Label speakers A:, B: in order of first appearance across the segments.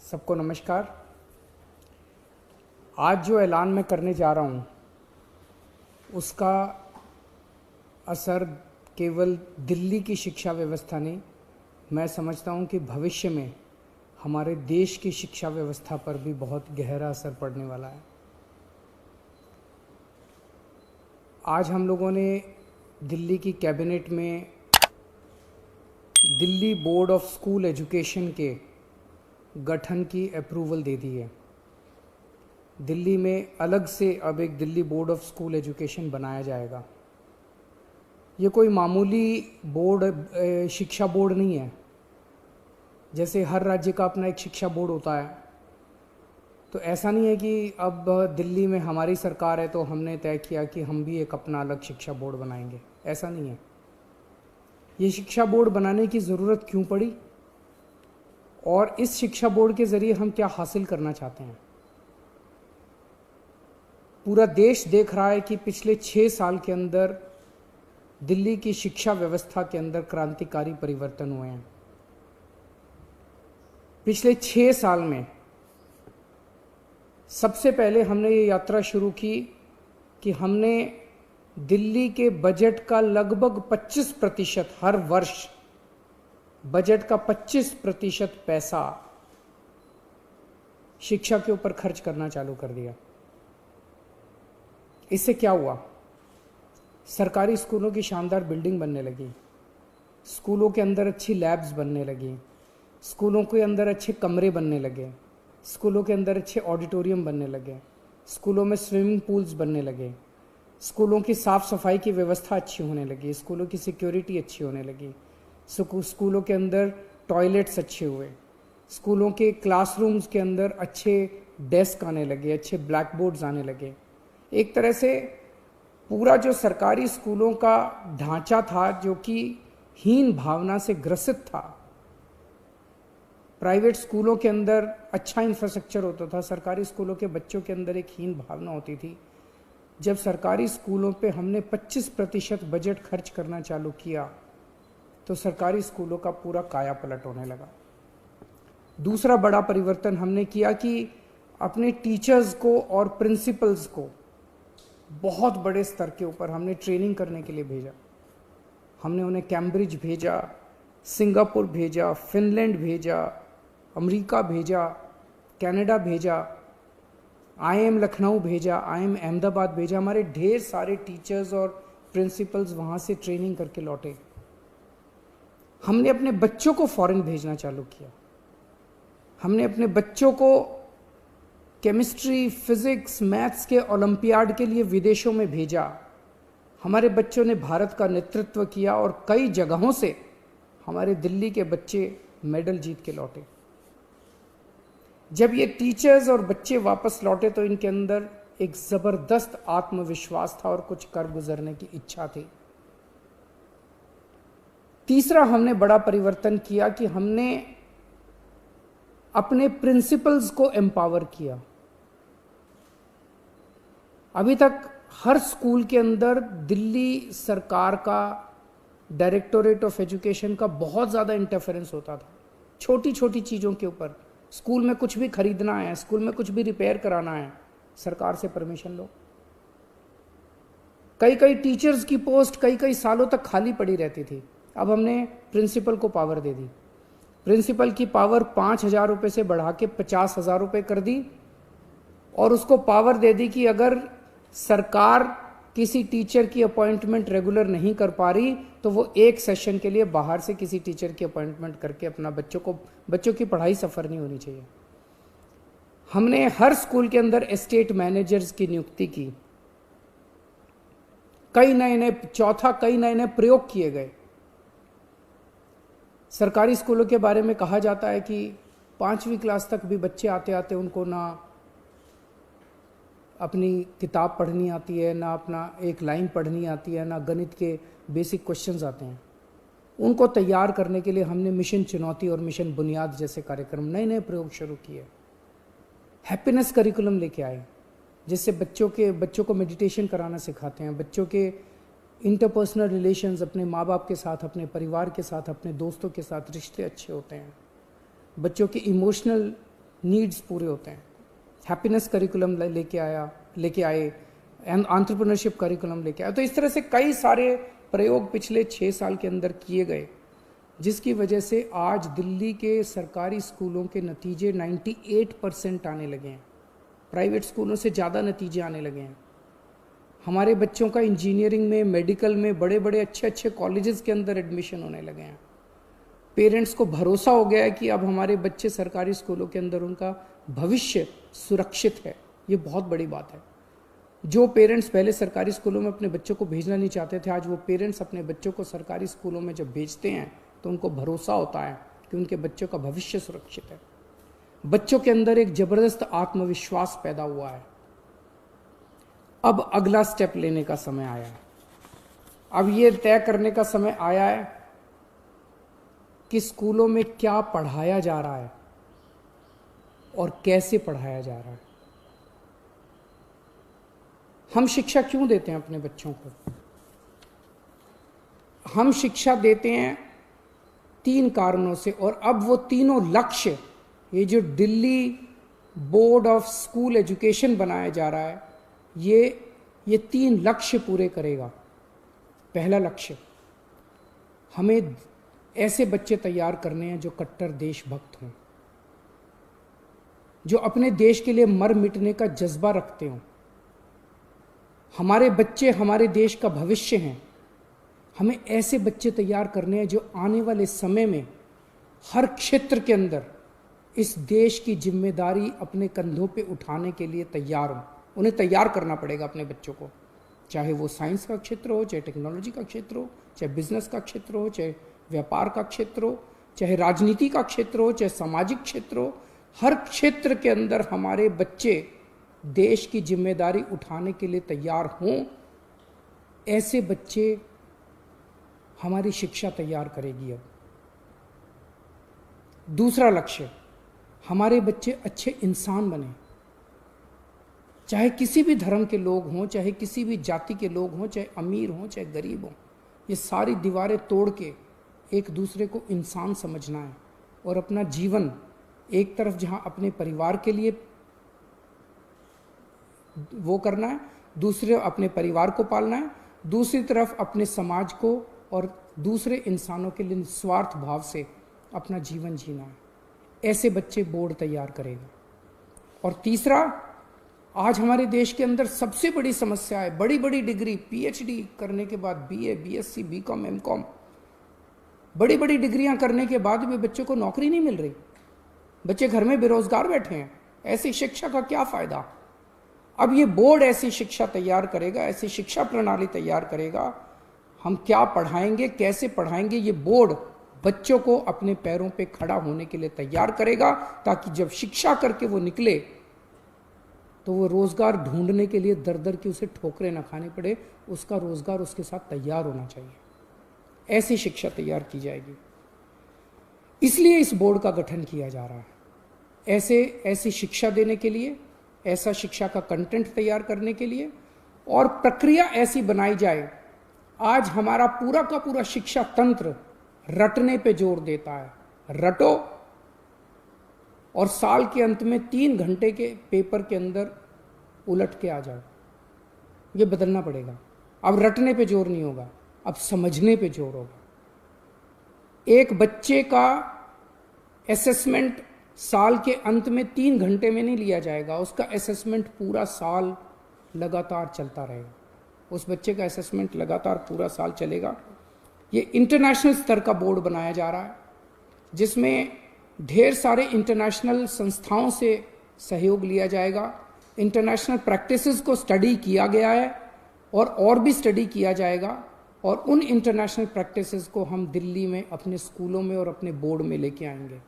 A: सबको नमस्कार। आज जो ऐलान मैं करने जा रहा हूँ उसका असर केवल दिल्ली की शिक्षा व्यवस्था नहीं, मैं समझता हूँ कि भविष्य में हमारे देश की शिक्षा व्यवस्था पर भी बहुत गहरा असर पड़ने वाला है। आज हम लोगों ने दिल्ली की कैबिनेट में Delhi board of school education के गठन की अप्रूवल दे दी है। दिल्ली में अलग से अब एक Delhi board of school education बनाया जाएगा। ये कोई मामूली बोर्ड शिक्षा बोर्ड नहीं है। जैसे हर राज्य का अपना एक शिक्षा बोर्ड होता है, तो ऐसा नहीं है कि अब दिल्ली में हमारी सरकार है तो हमने तय किया कि हम भी एक अपना अलग शिक्षा बोर्ड बनाएंगे, ऐसा नहीं है। ये शिक्षा बोर्ड बनाने की ज़रूरत क्यों पड़ी और इस शिक्षा बोर्ड के ज़रिए हम क्या हासिल करना चाहते हैं। पूरा देश देख रहा है कि पिछले 6 साल के अंदर दिल्ली की शिक्षा व्यवस्था के अंदर क्रांतिकारी परिवर्तन हुए हैं। पिछले 6 साल में सबसे पहले हमने ये यात्रा शुरू की कि हमने दिल्ली के बजट का लगभग 25% हर वर्ष बजट का 25% पैसा शिक्षा के ऊपर खर्च करना चालू कर दिया। इससे क्या हुआ? सरकारी स्कूलों की शानदार बिल्डिंग बनने लगी, स्कूलों के अंदर अच्छी लैब्स बनने लगी, स्कूलों के अंदर अच्छे कमरे बनने लगे, स्कूलों के अंदर अच्छे ऑडिटोरियम बनने लगे, स्कूलों में स्विमिंग पूल्स बनने लगे, स्कूलों की साफ़ सफाई की व्यवस्था अच्छी होने लगी, स्कूलों की सिक्योरिटी अच्छी होने लगी, स्कूलों के अंदर टॉयलेट्स अच्छे हुए, स्कूलों के क्लासरूम्स के अंदर अच्छे डेस्क आने लगे, अच्छे ब्लैक बोर्ड्स आने लगे। एक तरह से पूरा जो सरकारी स्कूलों का ढांचा था जो कि हीन भावना से ग्रसित था, प्राइवेट स्कूलों के अंदर अच्छा इंफ्रास्ट्रक्चर होता था, सरकारी स्कूलों के बच्चों के अंदर एक हीन भावना होती थी। जब सरकारी स्कूलों पे हमने 25% बजट खर्च करना चालू किया तो सरकारी स्कूलों का पूरा काया पलट होने लगा। दूसरा बड़ा परिवर्तन हमने किया कि अपने टीचर्स को और प्रिंसिपल्स को बहुत बड़े स्तर के ऊपर हमने ट्रेनिंग करने के लिए भेजा। हमने उन्हें कैम्ब्रिज भेजा, सिंगापुर भेजा, फिनलैंड भेजा, अमेरिका भेजा, कनाडा भेजा, IIM लखनऊ भेजा, IIM अहमदाबाद भेजा। हमारे ढेर सारे टीचर्स और प्रिंसिपल्स वहाँ से ट्रेनिंग करके लौटे। हमने अपने बच्चों को फॉरेन भेजना चालू किया। हमने अपने बच्चों को केमिस्ट्री, फिजिक्स, मैथ्स के ओलंपियाड के लिए विदेशों में भेजा। हमारे बच्चों ने भारत का नेतृत्व किया और कई जगहों से हमारे दिल्ली के बच्चे मेडल जीत के लौटे। जब ये टीचर्स और बच्चे वापस लौटे तो इनके अंदर एक ज़बरदस्त आत्मविश्वास था और कुछ कर गुजरने की इच्छा थी। तीसरा हमने बड़ा परिवर्तन किया कि हमने अपने प्रिंसिपल्स को एम्पावर किया। अभी तक हर स्कूल के अंदर दिल्ली सरकार का डायरेक्टोरेट ऑफ एजुकेशन का बहुत ज़्यादा इंटरफेरेंस होता था, छोटी छोटी चीज़ों के ऊपर। स्कूल में कुछ भी खरीदना है, स्कूल में कुछ भी रिपेयर कराना है, सरकार से परमिशन लो। कई कई टीचर्स की पोस्ट कई कई सालों तक खाली पड़ी रहती थी। अब हमने प्रिंसिपल को पावर दे दी। प्रिंसिपल की पावर 5,000 रुपये से बढ़ा के 50,000 रुपये कर दी और उसको पावर दे दी कि अगर सरकार किसी टीचर की अपॉइंटमेंट रेगुलर नहीं कर पा रही तो वो एक सेशन के लिए बाहर से किसी टीचर की अपॉइंटमेंट करके अपना बच्चों की पढ़ाई सफ़र नहीं होनी चाहिए। हमने हर स्कूल के अंदर एस्टेट मैनेजर्स की नियुक्ति की। कई नए नए प्रयोग किए गए। सरकारी स्कूलों के बारे में कहा जाता है कि 5वीं क्लास तक भी बच्चे आते आते उनको ना अपनी किताब पढ़नी आती है, ना अपना एक लाइन पढ़नी आती है, ना गणित के बेसिक क्वेश्चंस आते हैं। उनको तैयार करने के लिए हमने मिशन चुनौती और मिशन बुनियाद जैसे कार्यक्रम, नए नए प्रयोग शुरू किए। हैप्पीनेस करिकुलम लेके आए जिससे बच्चों को मेडिटेशन कराना सिखाते हैं, बच्चों के इंटरपर्सनल रिलेशंस अपने माँ बाप के साथ, अपने परिवार के साथ, अपने दोस्तों के साथ रिश्ते अच्छे होते हैं। बच्चों की इमोशनल नीड्स पूरे होते हैं। हैप्पीनेस करिकुलम लेके आए, एंटरप्रेन्योरशिप करिकुलम लेके आए। तो इस तरह से कई सारे प्रयोग पिछले 6 साल के अंदर किए गए, जिसकी वजह से आज दिल्ली के सरकारी स्कूलों के नतीजे 98% आने लगे हैं। प्राइवेट स्कूलों से ज़्यादा नतीजे आने लगे हैं। हमारे बच्चों का इंजीनियरिंग में, मेडिकल में, बड़े बड़े अच्छे अच्छे कॉलेजेस के अंदर एडमिशन होने लगे हैं। पेरेंट्स को भरोसा हो गया है कि अब हमारे बच्चे सरकारी स्कूलों के अंदर, उनका भविष्य सुरक्षित है। ये बहुत बड़ी बात है। जो पेरेंट्स पहले सरकारी स्कूलों में अपने बच्चों को भेजना नहीं चाहते थे, आज वो पेरेंट्स अपने बच्चों को सरकारी स्कूलों में जब भेजते हैं तो उनको भरोसा होता है कि उनके बच्चों का भविष्य सुरक्षित है। बच्चों के अंदर एक जबरदस्त आत्मविश्वास पैदा हुआ है। अब अगला स्टेप लेने का समय आया है। अब ये तय करने का समय आया है कि स्कूलों में क्या पढ़ाया जा रहा है और कैसे पढ़ाया जा रहा है। हम शिक्षा क्यों देते हैं अपने बच्चों को? हम शिक्षा देते हैं 3 कारणों से, और अब वो तीनों लक्ष्य, ये जो Delhi board of school education बनाया जा रहा है, ये 3 लक्ष्य पूरे करेगा। पहला लक्ष्य, हमें ऐसे बच्चे तैयार करने हैं जो कट्टर देशभक्त हों, जो अपने देश के लिए मर मिटने का जज्बा रखते हों। हमारे बच्चे हमारे देश का भविष्य हैं। हमें ऐसे बच्चे तैयार करने हैं जो आने वाले समय में हर क्षेत्र के अंदर इस देश की जिम्मेदारी अपने कंधों पे उठाने के लिए तैयार हों। उन्हें तैयार करना पड़ेगा अपने बच्चों को, चाहे वो साइंस का क्षेत्र हो, चाहे टेक्नोलॉजी का क्षेत्र हो, चाहे बिजनेस का क्षेत्र हो, चाहे व्यापार का क्षेत्र हो, चाहे राजनीति का क्षेत्र हो, चाहे सामाजिक क्षेत्र हो। हर क्षेत्र के अंदर हमारे बच्चे देश की जिम्मेदारी उठाने के लिए तैयार हों। ऐसे बच्चे हमारी शिक्षा तैयार करेगी। अब दूसरा लक्ष्य, हमारे बच्चे अच्छे इंसान बने, चाहे किसी भी धर्म के लोग हों, चाहे किसी भी जाति के लोग हों, चाहे अमीर हों, चाहे गरीब हों। ये सारी दीवारें तोड़ के एक दूसरे को इंसान समझना है और अपना जीवन एक तरफ जहां अपने परिवार के लिए वो करना है, दूसरे अपने परिवार को पालना है, दूसरी तरफ अपने समाज को और दूसरे इंसानों के लिए निस्वार्थ भाव से अपना जीवन जीना है। ऐसे बच्चे बोर्ड तैयार करेगा। और तीसरा, आज हमारे देश के अंदर सबसे बड़ी समस्या है, बड़ी बड़ी डिग्री, पीएचडी करने के बाद, बीए, बीएससी, बीकॉम, एमकॉम, बड़ी बड़ी डिग्रियां करने के बाद भी बच्चों को नौकरी नहीं मिल रही। बच्चे घर में बेरोजगार बैठे हैं। ऐसी शिक्षा का क्या फायदा? अब ये बोर्ड ऐसी शिक्षा तैयार करेगा, ऐसी शिक्षा प्रणाली तैयार करेगा। हम क्या पढ़ाएंगे, कैसे पढ़ाएंगे, ये बोर्ड बच्चों को अपने पैरों पे खड़ा होने के लिए तैयार करेगा, ताकि जब शिक्षा करके वो निकले तो वो रोजगार ढूंढने के लिए दर दर की उसे ठोकरें ना खानी पड़े। उसका रोजगार उसके साथ तैयार होना चाहिए। ऐसी शिक्षा तैयार की जाएगी। इसलिए इस बोर्ड का गठन किया जा रहा है, ऐसी शिक्षा देने के लिए, ऐसा शिक्षा का कंटेंट तैयार करने के लिए, और प्रक्रिया ऐसी बनाई जाए। आज हमारा पूरा का पूरा शिक्षा तंत्र रटने पे जोर देता है। रटो और साल के अंत में 3 घंटे के पेपर के अंदर उलट के आ जाओ। ये बदलना पड़ेगा। अब रटने पे जोर नहीं होगा, अब समझने पे जोर होगा। एक बच्चे का असेसमेंट साल के अंत में 3 घंटे में नहीं लिया जाएगा। उसका असेसमेंट पूरा साल लगातार चलता रहेगा। उस बच्चे का असेसमेंट लगातार पूरा साल चलेगा। ये इंटरनेशनल स्तर का बोर्ड बनाया जा रहा है, जिसमें ढेर सारे इंटरनेशनल संस्थाओं से सहयोग लिया जाएगा। इंटरनेशनल प्रैक्टिसेस को स्टडी किया गया है और भी स्टडी किया जाएगा, और उन इंटरनेशनल प्रैक्टिसेस को हम दिल्ली में अपने स्कूलों में और अपने बोर्ड में लेके आएंगे।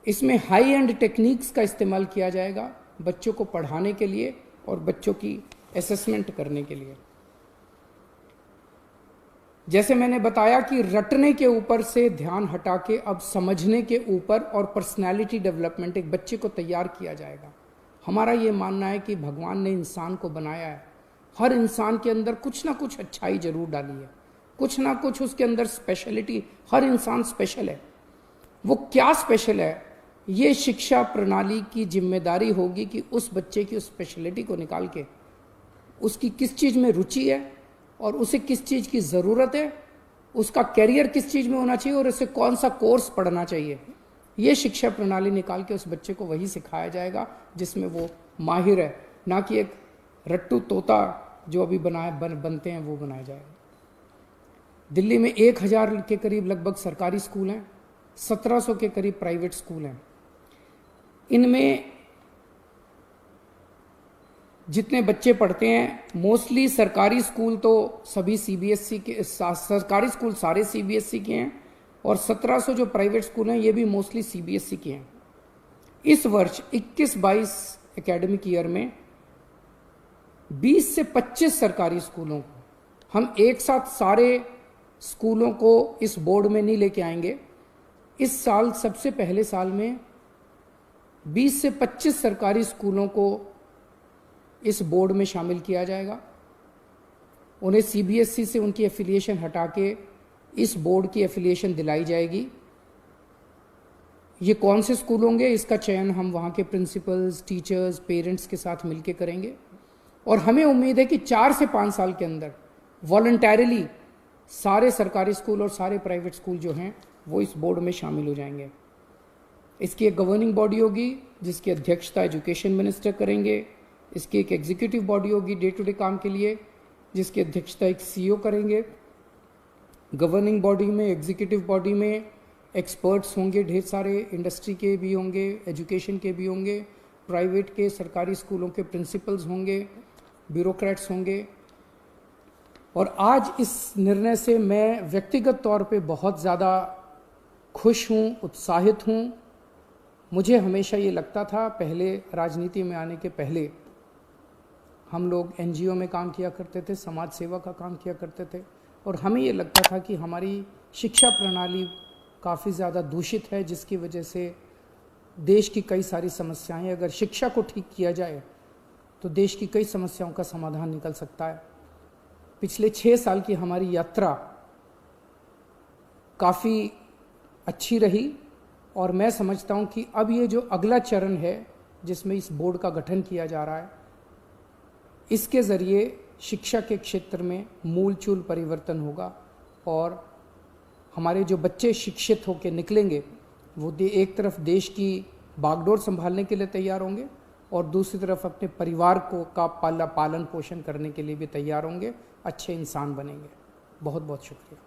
A: इसमें हाई एंड टेक्निक्स का इस्तेमाल किया जाएगा बच्चों को पढ़ाने के लिए और बच्चों की असेसमेंट करने के लिए। जैसे मैंने बताया कि रटने के ऊपर से ध्यान हटा के अब समझने के ऊपर और पर्सनालिटी डेवलपमेंट, एक बच्चे को तैयार किया जाएगा। हमारा ये मानना है कि भगवान ने इंसान को बनाया है, हर इंसान के अंदर कुछ ना कुछ अच्छाई जरूर डाली है, कुछ ना कुछ उसके अंदर स्पेशलिटी। हर इंसान स्पेशल है। वो क्या स्पेशल है ये शिक्षा प्रणाली की जिम्मेदारी होगी कि उस बच्चे की उस स्पेशलिटी को निकाल के उसकी किस चीज़ में रुचि है और उसे किस चीज़ की ज़रूरत है, उसका कैरियर किस चीज़ में होना चाहिए और उसे कौन सा कोर्स पढ़ना चाहिए, ये शिक्षा प्रणाली निकाल के उस बच्चे को वही सिखाया जाएगा जिसमें वो माहिर है, ना कि एक रट्टू तोता जो अभी बनते हैं वो बनाया जाएगा। दिल्ली में 1000 के करीब लगभग सरकारी स्कूल हैं, 1700 के करीब प्राइवेट स्कूल हैं। इनमें जितने बच्चे पढ़ते हैं मोस्टली सरकारी स्कूल तो सभी सीबीएसई के, सरकारी स्कूल सारे सीबीएसई के हैं और 1700 जो प्राइवेट स्कूल हैं ये भी मोस्टली सीबीएसई के हैं। इस वर्ष 21-22 एकेडमिक ईयर में 20 से 25 सरकारी स्कूलों को हम एक साथ सारे स्कूलों को इस बोर्ड में नहीं लेके आएंगे। इस साल सबसे पहले साल में 20 से 25 सरकारी स्कूलों को इस बोर्ड में शामिल किया जाएगा। उन्हें सीबीएसई से उनकी एफिलिएशन हटा के इस बोर्ड की एफिलिएशन दिलाई जाएगी। ये कौन से स्कूल होंगे इसका चयन हम वहाँ के प्रिंसिपल्स, टीचर्स, पेरेंट्स के साथ मिलकर करेंगे और हमें उम्मीद है कि 4 से 5 साल के अंदर वॉलंटैरिली सारे सरकारी स्कूल और सारे प्राइवेट स्कूल जो हैं वो इस बोर्ड में शामिल हो जाएंगे। इसकी एक गवर्निंग बॉडी होगी जिसकी अध्यक्षता एजुकेशन मिनिस्टर करेंगे। इसकी एक एग्जीक्यूटिव बॉडी होगी डे टू डे काम के लिए जिसकी अध्यक्षता एक सीईओ करेंगे। गवर्निंग बॉडी में, एग्जीक्यूटिव बॉडी में एक्सपर्ट्स होंगे, ढेर सारे इंडस्ट्री के भी होंगे, एजुकेशन के भी होंगे, प्राइवेट के, सरकारी स्कूलों के प्रिंसिपल्स होंगे, ब्यूरोक्रेट्स होंगे। और आज इस निर्णय से मैं व्यक्तिगत तौर पे बहुत ज़्यादा खुश हूँ, उत्साहित हूँ। मुझे हमेशा ये लगता था, पहले राजनीति में आने के पहले हम लोग एनजीओ में काम किया करते थे, समाज सेवा का काम किया करते थे और हमें ये लगता था कि हमारी शिक्षा प्रणाली काफ़ी ज़्यादा दूषित है जिसकी वजह से देश की कई सारी समस्याएं, अगर शिक्षा को ठीक किया जाए तो देश की कई समस्याओं का समाधान निकल सकता है। पिछले 6 साल की हमारी यात्रा काफ़ी अच्छी रही और मैं समझता हूं कि अब ये जो अगला चरण है जिसमें इस बोर्ड का गठन किया जा रहा है, इसके ज़रिए शिक्षा के क्षेत्र में मूलचूल परिवर्तन होगा और हमारे जो बच्चे शिक्षित होकर निकलेंगे वो एक तरफ देश की बागडोर संभालने के लिए तैयार होंगे और दूसरी तरफ अपने परिवार को का पालन पोषण करने के लिए भी तैयार होंगे, अच्छे इंसान बनेंगे। बहुत बहुत शुक्रिया।